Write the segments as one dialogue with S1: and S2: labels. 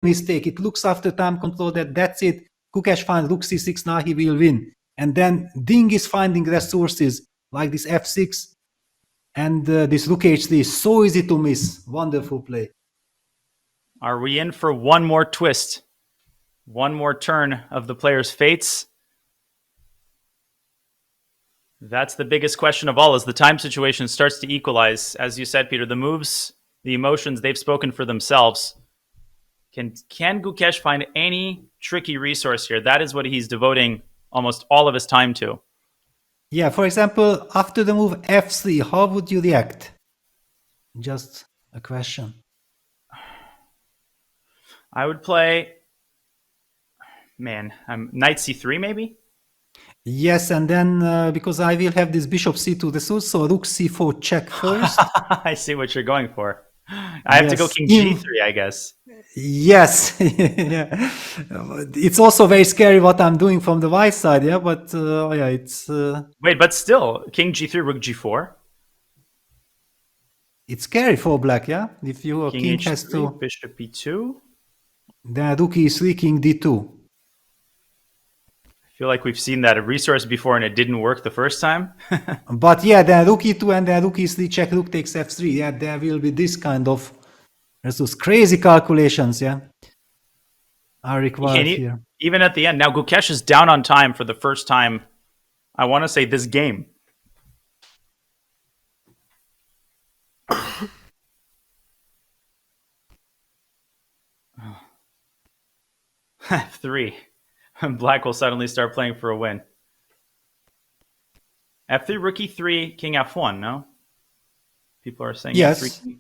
S1: mistake. It looks after time control that's it. Kukesh finds rook c6, now he will win. And then Ding is finding resources like this f6 and this rook h3 is so easy to miss. Wonderful play.
S2: Are we in for one more twist? One more turn of the players' fates? That's the biggest question of all, as the time situation starts to equalize. As you said, Peter, the moves, the emotions, they've spoken for themselves. Can Gukesh find any tricky resource here? That is what he's devoting almost all of his time to.
S1: Yeah, for example, after the move f3, how would you react? Just a question.
S2: I would play, knight c3 maybe?
S1: Yes, and then because I will have this bishop c2 resource, so rook c4 check first.
S2: I see what you're going for. I have to go king g3, I guess.
S1: Yes. Yeah. It's also very scary what I'm doing from the white side, yeah, but yeah, it's...
S2: Wait, but still, king g3, rook g4?
S1: It's scary for black, yeah? If your king has to...
S2: bishop e2?
S1: Then rook e3, king d2.
S2: I feel like we've seen that a resource before and it didn't work the first time.
S1: But yeah, then rook e2 and then rook e3 check, rook takes f3. Yeah, there will be this kind of... There's those crazy calculations, yeah, are required here.
S2: Even at the end. Now, Gukesh is down on time for the first time, I want to say, this game. F3. Black will suddenly start playing for a win. F3, rook e3, king f1, no? People are saying
S1: yes.
S2: F3.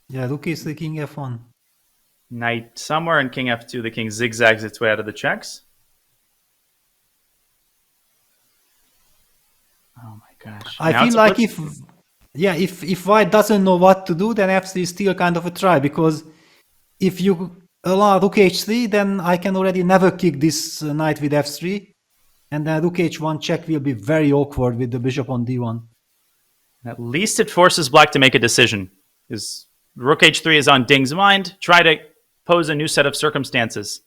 S1: Yeah, rook e3, king f1.
S2: Knight somewhere, and king f2. The king zigzags its way out of the checks. Oh my gosh.
S1: I feel like if white doesn't know what to do, then f3 is still kind of a try, because if you allow rook h3, then I can already never kick this knight with f3, and then rook h1 check will be very awkward with the bishop on d1.
S2: At least it forces black to make a decision, because rook h3 is on Ding's mind. Try to pose a new set of circumstances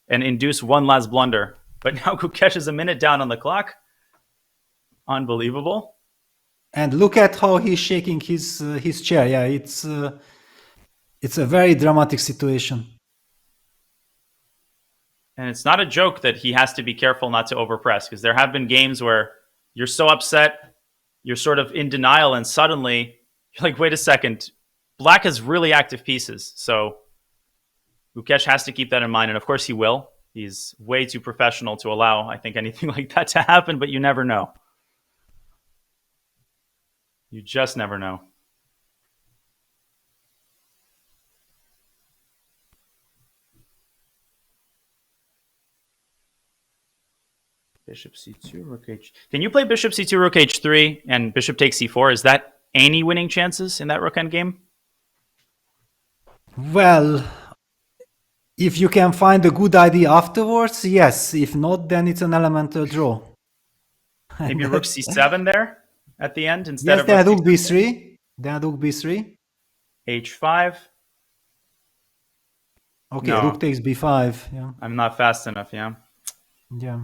S2: and induce one last blunder. But now Gukesh is a minute down on the clock. Unbelievable.
S1: And look at how he's shaking his chair. Yeah, it's a very dramatic situation.
S2: And it's not a joke that he has to be careful not to overpress, because there have been games where you're so upset, you're sort of in denial, and suddenly you're like, wait a second, black has really active pieces. So Gukesh has to keep that in mind, and of course he will. He's way too professional to allow, I think, anything like that to happen, but you never know. You just never know. Bishop c2, rook h. Can you play bishop c2, rook h3, and bishop takes c4? Is that any winning chances in that rook endgame?
S1: Well, if you can find a good idea afterwards, yes. If not, then it's an elemental draw.
S2: Maybe rook c7 there at the end instead of
S1: rook b3. Then rook b3.
S2: h5.
S1: Okay, no. Rook takes b5. Yeah.
S2: I'm not fast enough, yeah.
S1: Yeah.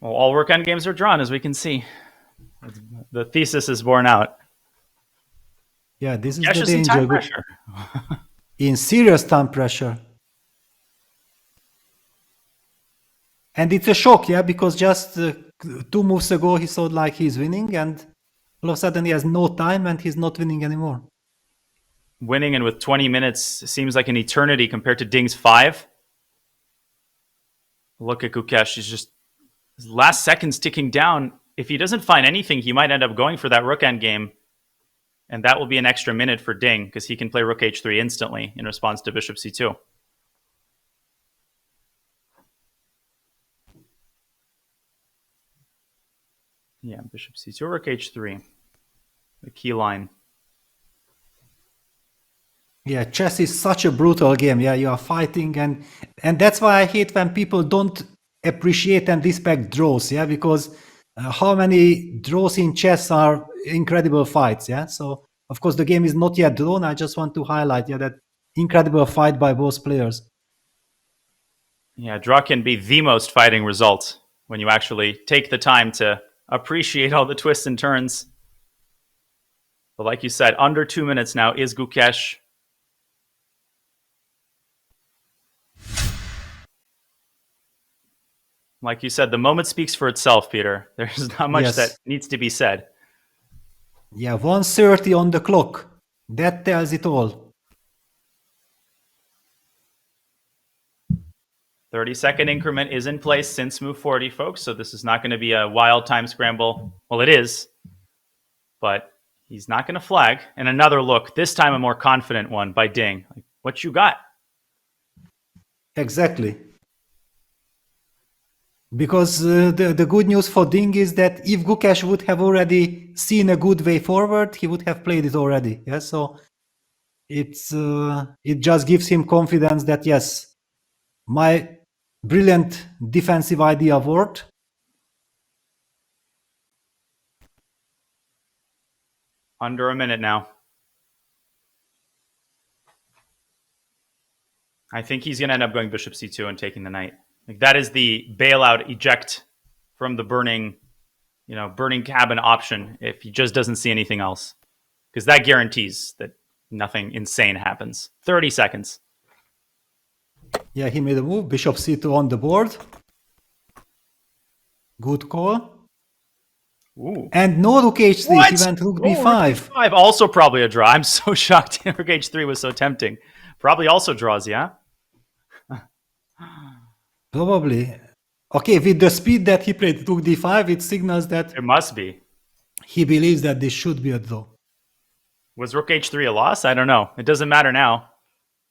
S2: Well, all rook endgames are drawn, as we can see. The thesis is borne out.
S1: Yeah, this is the danger. Time pressure. In serious time pressure. And it's a shock, yeah, because just 2 moves ago he thought like he's winning, and all of a sudden he has no time and he's not winning anymore.
S2: Winning, and with 20 minutes seems like an eternity compared to Ding's 5. Look at Gukesh. He's just his last seconds ticking down. If he doesn't find anything, he might end up going for that rook endgame. And that will be an extra minute for Ding, because he can play rook h3 instantly in response to bishop c2. Yeah, bishop c2, rook h3. The key line.
S1: Yeah, chess is such a brutal game. Yeah, you are fighting, and that's why I hate when people don't appreciate and respect draws. Yeah, because how many draws in chess are incredible fights. Yeah, so Of course, the game is not yet drawn. I just want to highlight that incredible fight by both players.
S2: Yeah, draw can be the most fighting result when you actually take the time to appreciate all the twists and turns. But like you said, under 2 minutes now is Gukesh. Like you said, the moment speaks for itself, Peter. There's not much that needs to be said.
S1: Yeah, 1:30 on the clock. That tells it all.
S2: 30-second increment is in place since move 40, folks. So this is not going to be a wild time scramble. Well, it is. But he's not going to flag. And another look, this time a more confident one by Ding. Like, what you got?
S1: Exactly. Because the good news for Ding is that if Gukesh would have already seen a good way forward, he would have played it already. Yeah, so it just gives him confidence that yes, my brilliant defensive idea worked.
S2: Under a minute now. I think he's going to end up going bishop c2 and taking the knight. Like that is the bailout eject from the burning cabin option if he just doesn't see anything else. Because that guarantees that nothing insane happens. 30 seconds.
S1: Yeah, he made a move. Bishop c2 on the board. Good call.
S2: Ooh.
S1: And no rook h3.
S2: What?
S1: He went rook
S2: Oh,
S1: b5.
S2: Rook b5. Also probably a draw. I'm so shocked rook h3 was so tempting. Probably also draws, yeah?
S1: Probably. Okay, with the speed that he played rook d5, it signals that
S2: It must be.
S1: he believes that this should be a draw.
S2: Was rook h3 a loss? I don't know. It doesn't matter now.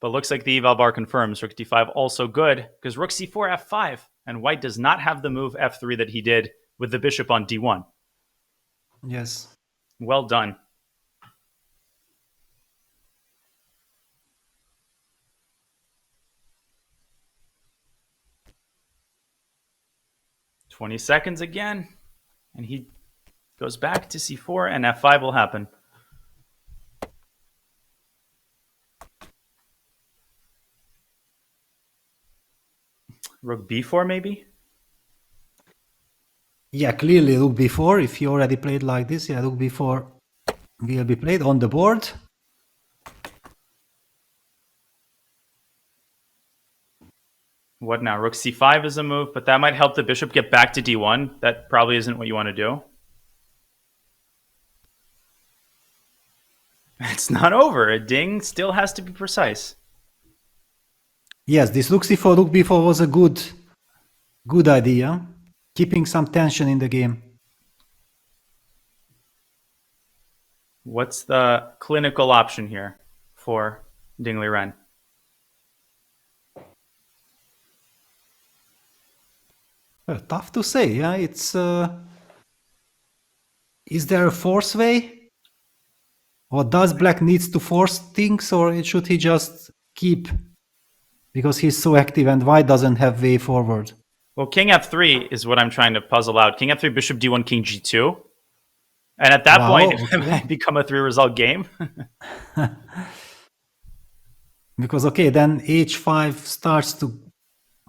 S2: But looks like the eval bar confirms rook d5 also good because rook c4 f5 and white does not have the move f3 that he did with the bishop on d1.
S1: Yes.
S2: Well done. "20 seconds again." And he goes back to c4 and f5 will happen. Rook b4 maybe?
S1: Yeah, clearly rook b4. If he already played like this, yeah, rook b4 will be played on the board.
S2: What now? Rook c5 is a move, but that might help the bishop get back to d1. That probably isn't what you want to do. It's not over. A ding still has to be precise.
S1: Yes, this rook c4, rook b4 was a good idea. Keeping some tension in the game.
S2: What's the clinical option here for Ding Liren?
S1: Tough to say. Yeah, it's. Is there a force way, or does Black needs to force things, or should he just keep because he's so active and White doesn't have way forward?
S2: Well, King f3 is what I'm trying to puzzle out. King f3, bishop d1, king g2. And at that point, it might become a 3-result game.
S1: Because, okay, then h5 starts to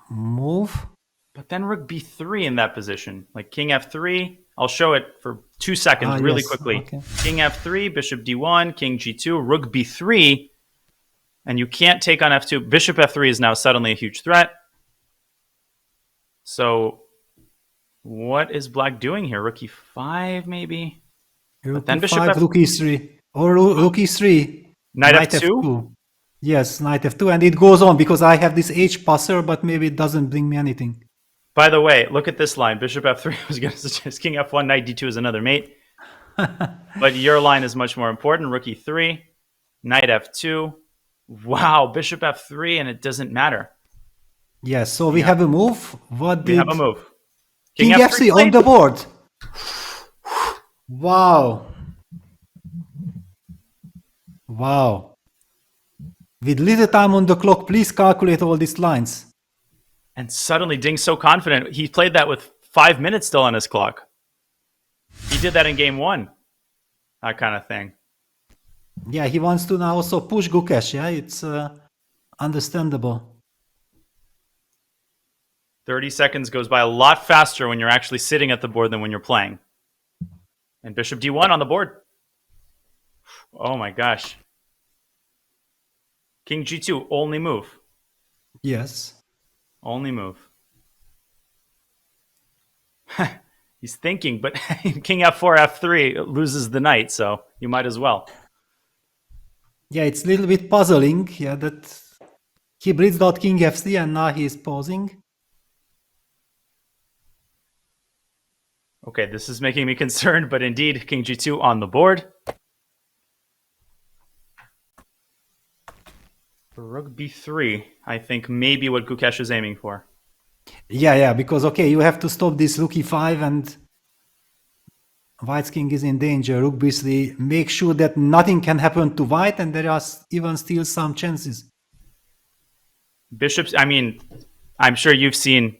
S1: move.
S2: But then rook b3 in that position. Like king f3, I'll show it for 2 seconds really quickly. Okay. King f3, bishop d1, king g2, rook b3. And you can't take on f2. Bishop f3 is now suddenly a huge threat. So what is Black doing here? Rook e5 maybe?
S1: Rook then bishop f5, rook e3. Or rook e3.
S2: Knight f2?
S1: Yes, knight f2. And it goes on because I have this h passer, but maybe it doesn't bring me anything.
S2: By the way, look at this line. Bishop f3 I was going to suggest king f1, knight d2 is another mate. But your line is much more important. Rook e3, knight f2. Wow, bishop f3, and it doesn't matter.
S1: Yes, so we have a move.
S2: We have a move.
S1: King f3 on the board. Wow. Wow. With little time on the clock, please calculate all these lines.
S2: And suddenly Ding's so confident. He played that with 5 minutes still on his clock. He did that in game 1. That kind of thing.
S1: Yeah, he wants to now also push Gukesh. Yeah, it's understandable.
S2: 30 seconds goes by a lot faster when you're actually sitting at the board than when you're playing. And bishop d1 on the board. Oh my gosh. King g2, only move.
S1: Yes.
S2: Only move. He's thinking, but king f4, f3 loses the knight, so you might as well.
S1: Yeah, it's a little bit puzzling. Yeah, that he blitzed out king f3 and now he's pausing.
S2: Okay, this is making me concerned, but indeed, king g2 on the board. Rook b3, I think maybe what Gukesh is aiming for.
S1: Yeah, because okay, you have to stop this rook e5 and White's king is in danger. Rook b3, make sure that nothing can happen to White and there are even still some chances.
S2: Bishops, I mean, I'm sure you've seen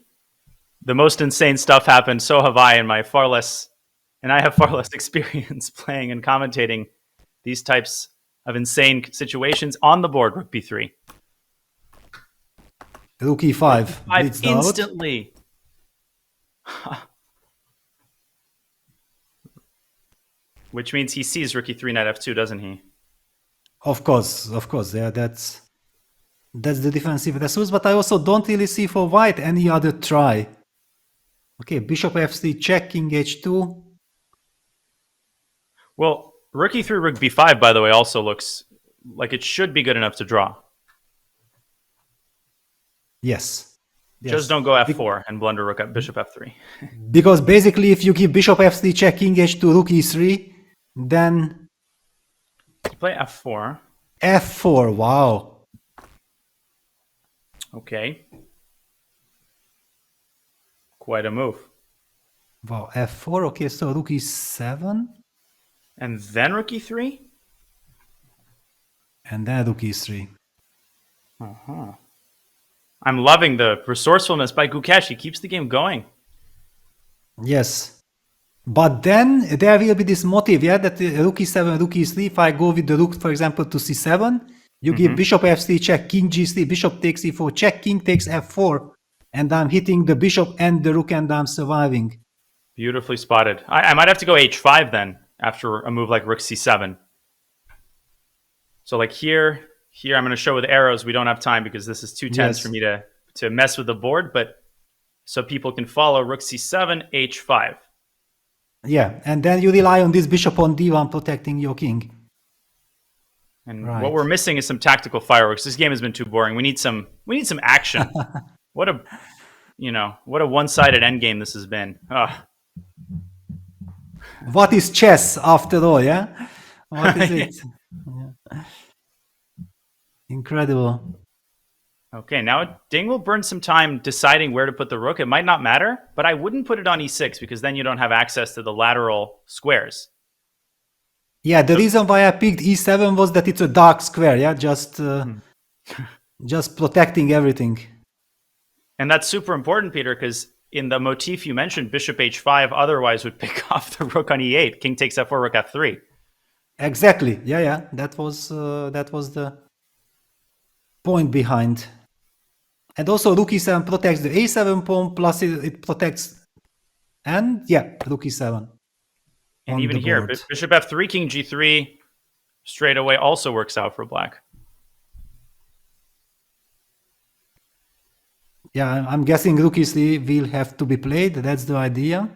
S2: the most insane stuff happen. So have I, and I have far less experience playing and commentating these types of insane situations on the board. Rook b3.
S1: Rook e5.
S2: Five instantly. Which means he sees rook e3, knight f2, doesn't he?
S1: Of course. Yeah, that's the defensive resource, but I also don't really see for White any other try. Okay, bishop f3, check, king h2.
S2: Well, rook e3, rook b5, by the way, also looks like it should be good enough to draw.
S1: Yes.
S2: Just don't go f4 and blunder rook at bishop f3.
S1: Because basically, if you give bishop f3, check, king h2, rook e3, then
S2: You play f4.
S1: f4, wow.
S2: Okay. Quite a move.
S1: Wow, f4, okay, so rook e7.
S2: And then rook e3?
S1: And then rook e3.
S2: I'm loving the resourcefulness by Gukesh. He keeps the game going.
S1: Yes. But then there will be this motive, yeah, that rook e7, rook e3, if I go with the rook, for example, to c7, you give bishop f3, check, king g3, bishop takes e4, check, king takes f4, and I'm hitting the bishop and the rook and I'm surviving.
S2: Beautifully spotted. I might have to go h5 then, after a move like rook c7. So like here I'm going to show with arrows. We don't have time because this is too tense for me to mess with the board, but so people can follow rook c7, h5.
S1: Yeah, and then you rely on this bishop on d1 protecting your king.
S2: And what we're missing is some tactical fireworks. This game has been too boring. We need some action. What a one-sided endgame this has been.
S1: What is chess after all, yeah? What is it? Yeah. Incredible.
S2: Okay, now Ding will burn some time deciding where to put the rook. It might not matter, but I wouldn't put it on e6 because then you don't have access to the lateral squares.
S1: Yeah, the reason why I picked e7 was that it's a dark square, yeah, just protecting everything.
S2: And that's super important, Peter, because in the motif you mentioned, bishop h5 otherwise would pick off the rook on e8. King takes f4, rook f3.
S1: Exactly. Yeah. That was the point behind. And also rook e7 protects the a7 pawn, plus it protects, and yeah, rook e7.
S2: And even here, bishop f3, king g3 straight away also works out for black.
S1: Yeah, I'm guessing rook e3 will have to be played. That's the idea.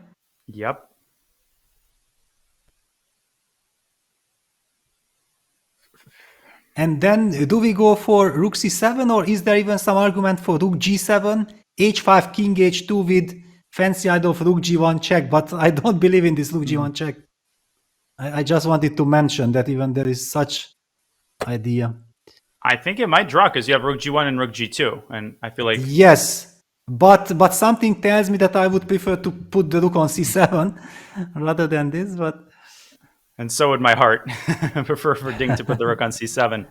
S2: Yep.
S1: And then do we go for rook c7, or is there even some argument for rook g7, h5, king h2 with fancy idea of rook g1 check? But I don't believe in this rook g1 check. I just wanted to mention that even there is such idea.
S2: I think it might draw because you have rook g1 and rook g2, and I feel like
S1: yes, but something tells me that I would prefer to put the rook on c7 rather than this. But
S2: and so would my heart. I prefer for Ding to put the rook on c7.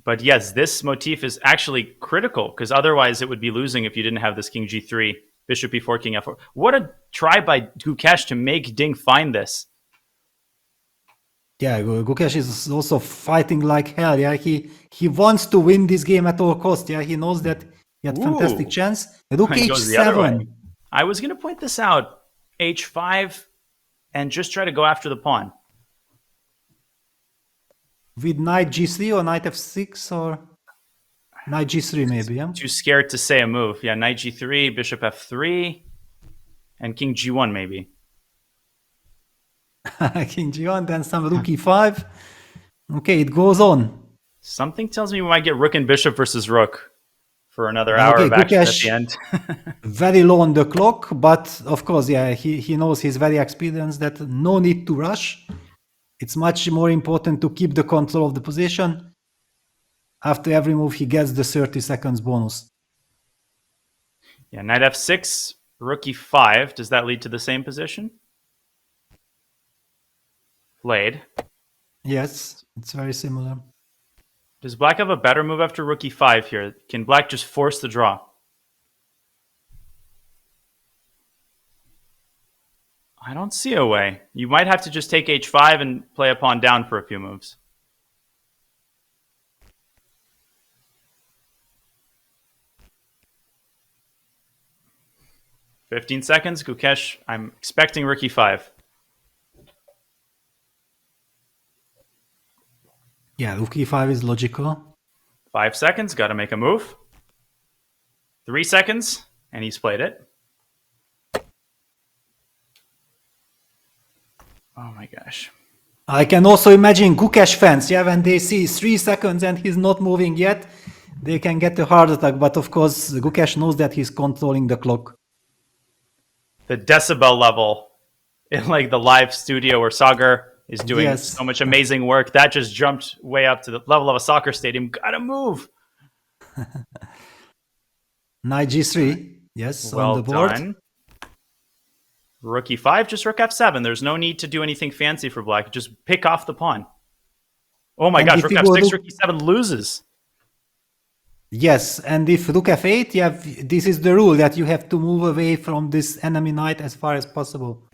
S2: But yes, this motif is actually critical because otherwise it would be losing if you didn't have this king g3, bishop e4, king f4. What a try by Gukesh to make Ding find this.
S1: Yeah, Gukesh is also fighting like hell. Yeah, he wants to win this game at all cost. Yeah, he knows that he had fantastic
S2: Ooh.
S1: chance. Rook
S2: It goes the other way.
S1: h7
S2: I was going to point this out. H5 and just try to go after the pawn.
S1: with knight g3 or knight f6 or knight g3 maybe. Yeah,
S2: Too scared to say a move. Yeah, knight g3, bishop f3, and king g1 maybe.
S1: king g1, then some rook e5. Okay, it goes on.
S2: Something tells me we might get rook and bishop versus rook for another hour
S1: Okay,
S2: of action at
S1: Gukesh
S2: the end.
S1: very low on the clock, but of course, yeah, he knows, he's very experienced, that no need to rush. It's much more important to keep the control of the position. After every move, he gets the 30 seconds bonus.
S2: Yeah, knight f6, rook e5. Does that lead to the same position? Played.
S1: Yes, it's very similar.
S2: Does black have a better move after rook e5 here? Can black just force the draw? I don't see a way. You might have to just take h5 and play a pawn down for a few moves. "15 seconds, Gukesh. I'm expecting rook e5.
S1: Yeah, rook e5 is logical.
S2: 5 seconds, got to make a move. 3 seconds, and he's played it. Oh my gosh.
S1: I can also imagine Gukesh fans, yeah, when they see 3 seconds and he's not moving yet, they can get a heart attack. But of course, Gukesh knows that he's controlling the clock.
S2: The decibel level in like the live studio where Sagar is doing
S1: Yes.
S2: so much amazing work, that just jumped way up to the level of a soccer stadium. Gotta move.
S1: Knight g3, yes,
S2: Well
S1: on the board.
S2: done. Rook e5, just rook f7. There's no need to do anything fancy for black. Just pick off the pawn. Oh my
S1: And
S2: gosh,
S1: if
S2: rook
S1: you go
S2: f6,
S1: rook-
S2: rook e7 loses.
S1: Yes, and if rook f8, yeah, this is the rule that you have to move away from this enemy knight as far as possible.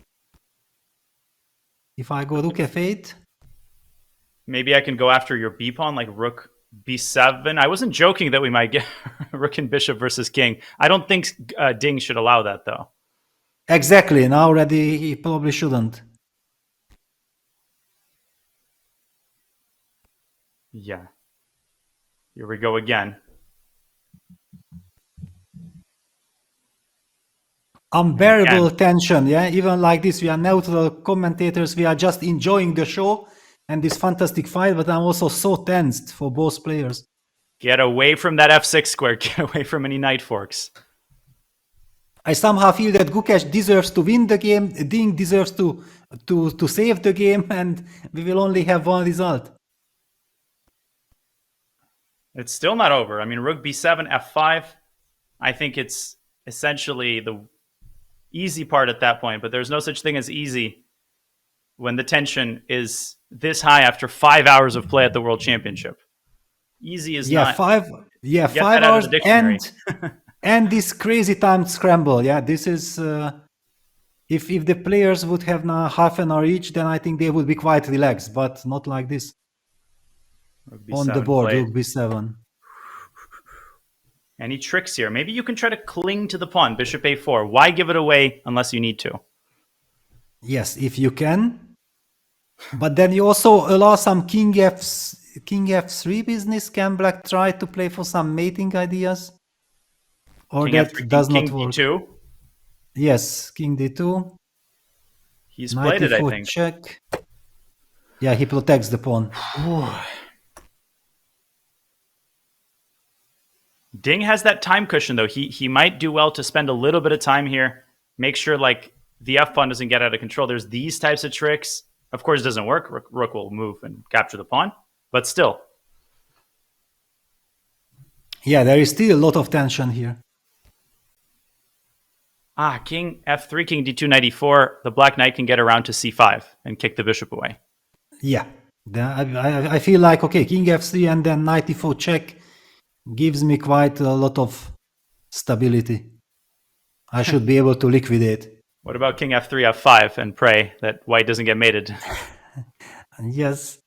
S1: If I go rook f8,
S2: Maybe I can go after your b pawn, like rook b7. I wasn't joking that we might get rook and bishop versus king. I don't think Ding should allow that, though.
S1: exactly, now already he probably shouldn't.
S2: Yeah. Here we go again.
S1: Unbearable
S2: Again.
S1: tension, yeah, even like this, we are neutral commentators, we are just enjoying the show and this fantastic fight, but I'm also so tensed for both players.
S2: Get away from that f6 square. Get away from any knight forks.
S1: I somehow feel that Gukesh deserves to win the game, Ding deserves to save the game, and we will only have one result.
S2: It's still not over. I mean, rook b7, f5. I think it's essentially the easy part at that point, but there's no such thing as easy when the tension is this high after 5 hours of play at the World Championship. Easy is
S1: Yeah,
S2: not.
S1: 5
S2: Get that out
S1: hours
S2: of the dictionary.
S1: and this crazy timed scramble. Yeah, this is if the players would have now half an hour each, then I think they would be quite relaxed, but not like this.
S2: Rook
S1: On the
S2: b7
S1: board,
S2: played.
S1: rook b7.
S2: Any tricks here? Maybe you can try to cling to the pawn, bishop a4. Why give it away unless you need to?
S1: Yes, if you can. But then you also allow some king f3 business. Can black try to play for some mating ideas? Or
S2: King
S1: that
S2: f3,
S1: does
S2: king
S1: not work?
S2: d2.
S1: Yes, king d2.
S2: He's
S1: Knight
S2: played it, I
S1: e4
S2: think.
S1: check. Yeah, he protects the pawn.
S2: Ding has that time cushion, though. He might do well to spend a little bit of time here. Make sure like the f pawn doesn't get out of control. There's these types of tricks. Of course, it doesn't work. Rook will move and capture the pawn. But still.
S1: Yeah, there is still a lot of tension here.
S2: King f3, king d2, knight e4. The black knight can get around to c5 and kick the bishop away.
S1: Yeah, I feel like, okay, king f3 and then knight e4 check gives me quite a lot of stability. I should be able to liquidate.
S2: What about king f3, f5 and pray that white doesn't get mated?
S1: Yes.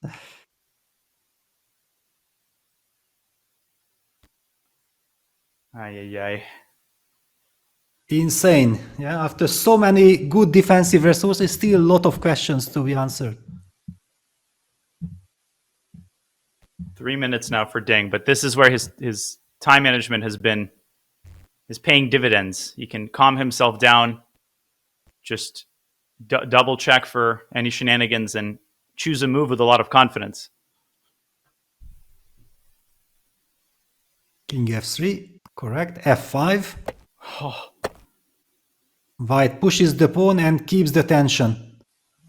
S2: Ay, ay, ay.
S1: Insane. Yeah. After so many good defensive resources, still a lot of questions to be answered.
S2: 3 minutes now for Ding, but this is where his time management is paying dividends. He can calm himself down, just double check for any shenanigans, and choose a move with a lot of confidence.
S1: King f3, correct. f5.
S2: Oh,
S1: White pushes the pawn and keeps the tension.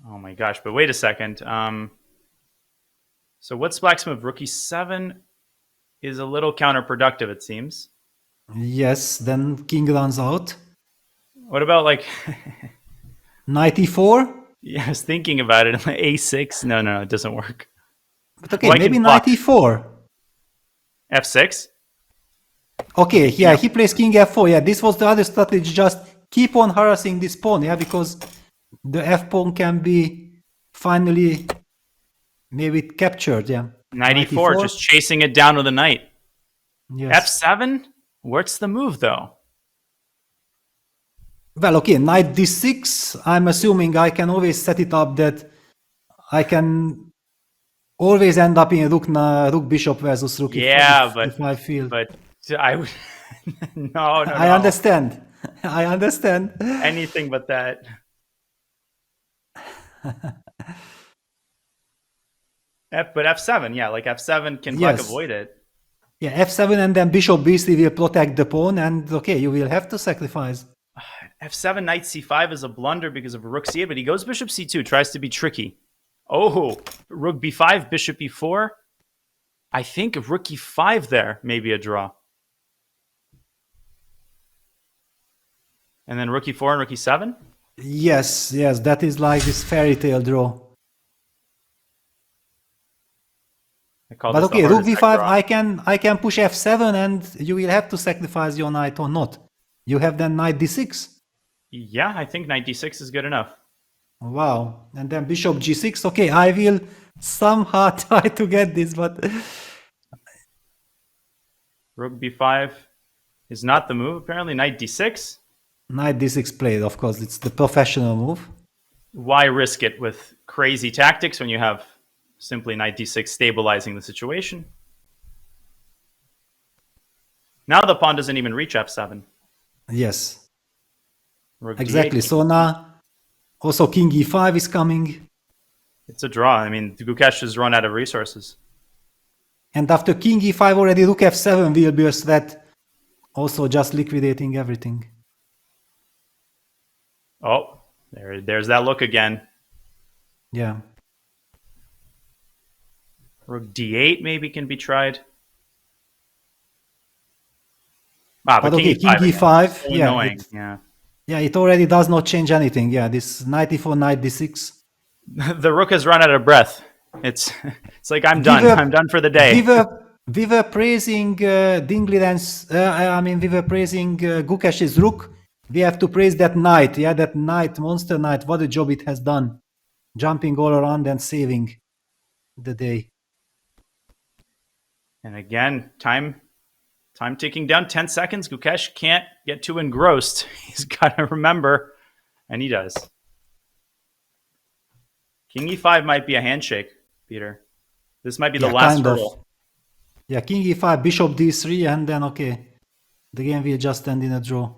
S2: oh my gosh! But wait a second. So what's Black's move? Rook e7 is a little counterproductive, it seems.
S1: Yes, then king runs out.
S2: What about like?
S1: Knight e4.
S2: Yeah, I was thinking about it. A6. No, it doesn't work.
S1: But okay,
S2: White
S1: maybe
S2: can
S1: knight
S2: block.
S1: e4.
S2: F6.
S1: Okay, yeah,
S2: Yeah.
S1: he plays king f4. Yeah, this was the other strategy. Just keep on harassing this pawn. Yeah, because the f pawn can be finally maybe captured. Yeah,
S2: Knight
S1: knight
S2: e4,
S1: e4.
S2: just chasing it down with a knight.
S1: Yes.
S2: F7. What's the move though?
S1: Well, okay, knight d6. I'm assuming I can always set it up that I can always end up in rook bishop versus rook
S2: Yeah,
S1: if I feel.
S2: but I would no.
S1: I understand. I understand.
S2: Anything but that. But F7, yeah, like F7 can Black
S1: Yes.
S2: avoid it.
S1: Yeah, f7 and then bishop b3 will protect the pawn, and okay, you will have to sacrifice.
S2: F7, knight c5 is a blunder because of rook c8, but he goes bishop c2, tries to be tricky. Oh, rook b5, bishop e4. I think rook e5 there may be a draw. And then rook e4 and rook e7?
S1: Yes, that is like this fairy tale draw.
S2: I call
S1: But
S2: this the
S1: okay, rook
S2: hardest
S1: b5,
S2: draw.
S1: I can push f7, and you will have to sacrifice your knight or not. You have then knight d6.
S2: Yeah, I think knight d6 is good enough.
S1: Wow, and then bishop g6. Okay, I will somehow try to get this, but
S2: Rook b5 is not the move, apparently. Knight d6.
S1: knight d6 played, of course, it's the professional move.
S2: Why risk it with crazy tactics when you have simply knight d6 stabilizing the situation? Now the pawn doesn't even reach f7.
S1: Yes,
S2: Rook
S1: exactly.
S2: d8.
S1: So now also king e5 is coming.
S2: It's a draw. I mean, Gukesh has run out of resources.
S1: And after king e5 already rook f7 will be a threat, also just liquidating everything.
S2: Oh, there's that look again.
S1: Yeah.
S2: Rook d8 maybe can be tried. Ah, but
S1: okay,
S2: king
S1: king
S2: e5.
S1: e5,
S2: So
S1: yeah,
S2: annoying. Yeah.
S1: it already does not change anything. Yeah, this knight e4, knight d6.
S2: The rook has run out of breath. It's like I'm done. I'm done for the day.
S1: We were praising Dingleden's, we were praising Gukesh's rook. We have to praise that knight. Yeah, that knight, monster knight. What a job it has done, jumping all around and saving the day.
S2: And again, time ticking down. 10 seconds. Gukesh can't get too engrossed. He's got to remember, and he does. King e5 might be a handshake, Peter. This might be the last
S1: kind
S2: hurdle.
S1: of. Yeah, king e5, bishop d3, and then okay, the game will just end in a draw.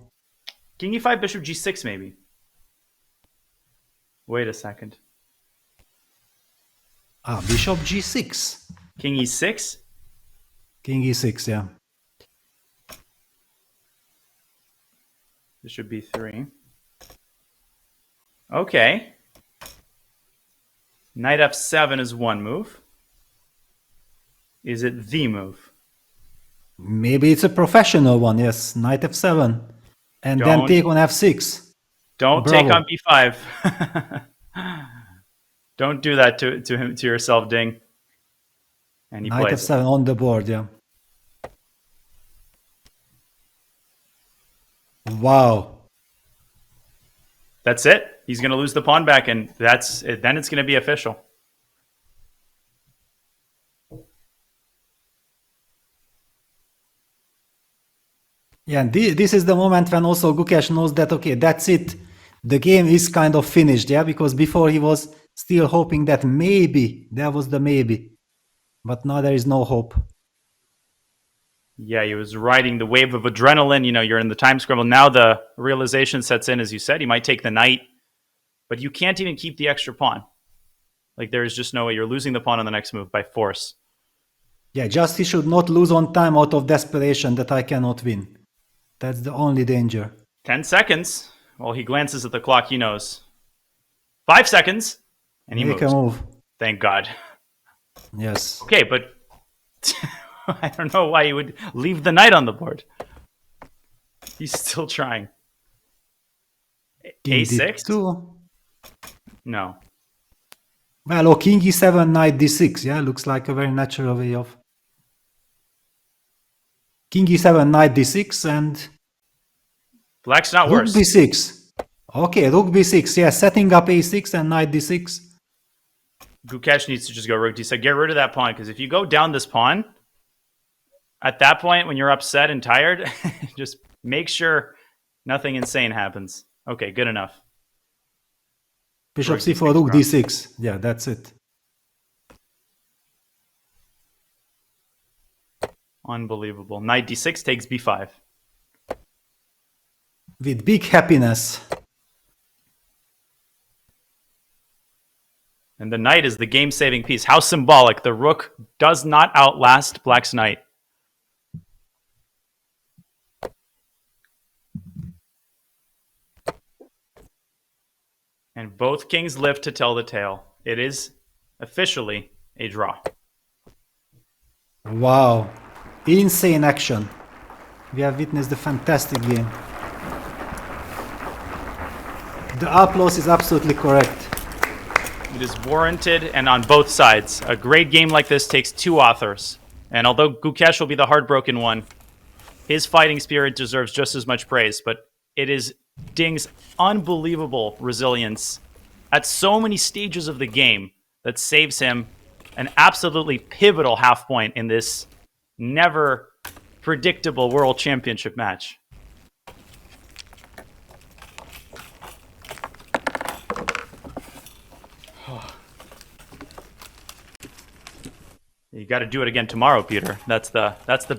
S2: King e5, bishop g6 maybe. Wait a second.
S1: Bishop g6.
S2: King e6?
S1: King e6, yeah.
S2: Bishop b3. Okay. Knight f7 is one move. Is it the move?
S1: Maybe it's a professional one, yes. Knight f7. And then take on f6.
S2: Don't
S1: Bravo.
S2: take on b5. Don't do that to yourself, Ding. And he
S1: Knight
S2: plays
S1: f7 on the board, yeah. Wow.
S2: That's it. He's going to lose the pawn back, and then it's going to be official.
S1: Yeah, and this is the moment when also Gukesh knows that, okay, that's it. The game is kind of finished, yeah, because before he was still hoping that maybe, there was the maybe. But now there is no hope.
S2: Yeah, he was riding the wave of adrenaline. You know, you're in the time scramble. Now the realization sets in, as you said, he might take the knight, but you can't even keep the extra pawn. Like, there is just no way. You're losing the pawn on the next move by force.
S1: Yeah, just he should not lose on time out of desperation that I cannot win. That's the only danger.
S2: 10 seconds. Well, he glances at the clock. He knows. 5 seconds. And he
S1: Make
S2: moves.
S1: a move.
S2: Thank God.
S1: Yes.
S2: Okay, but I don't know why he would leave the knight on the board. He's still trying.
S1: King
S2: A6?
S1: D2.
S2: No.
S1: Well, oh, King E7, Knight D6. Yeah, looks like a very natural way of. King E7, Knight D6, and
S2: Black's not
S1: Rook
S2: worse.
S1: B6. Okay, Rook B6. Yeah, setting up A6 and Knight D6.
S2: Gukesh needs to just go Rook D6. Get rid of that pawn, because if you go down this pawn, at that point, when you're upset and tired, just make sure nothing insane happens. Okay, good enough.
S1: Bishop
S2: Rook
S1: C4,
S2: D6
S1: Rook
S2: drop.
S1: D6. Yeah, that's it.
S2: Unbelievable. Knight D6 takes B5.
S1: With big happiness.
S2: And the knight is the game-saving piece. How symbolic. The rook does not outlast Black's knight. And both kings live to tell the tale. It is officially a draw.
S1: Wow. Insane action. We have witnessed a fantastic game. The applause is absolutely correct.
S2: It is warranted and on both sides. A great game like this takes two authors. And although Gukesh will be the heartbroken one, his fighting spirit deserves just as much praise. But it is Ding's unbelievable resilience at so many stages of the game that saves him an absolutely pivotal half point in this never predictable World Championship match. You got to do it again tomorrow, Peter. That's the best.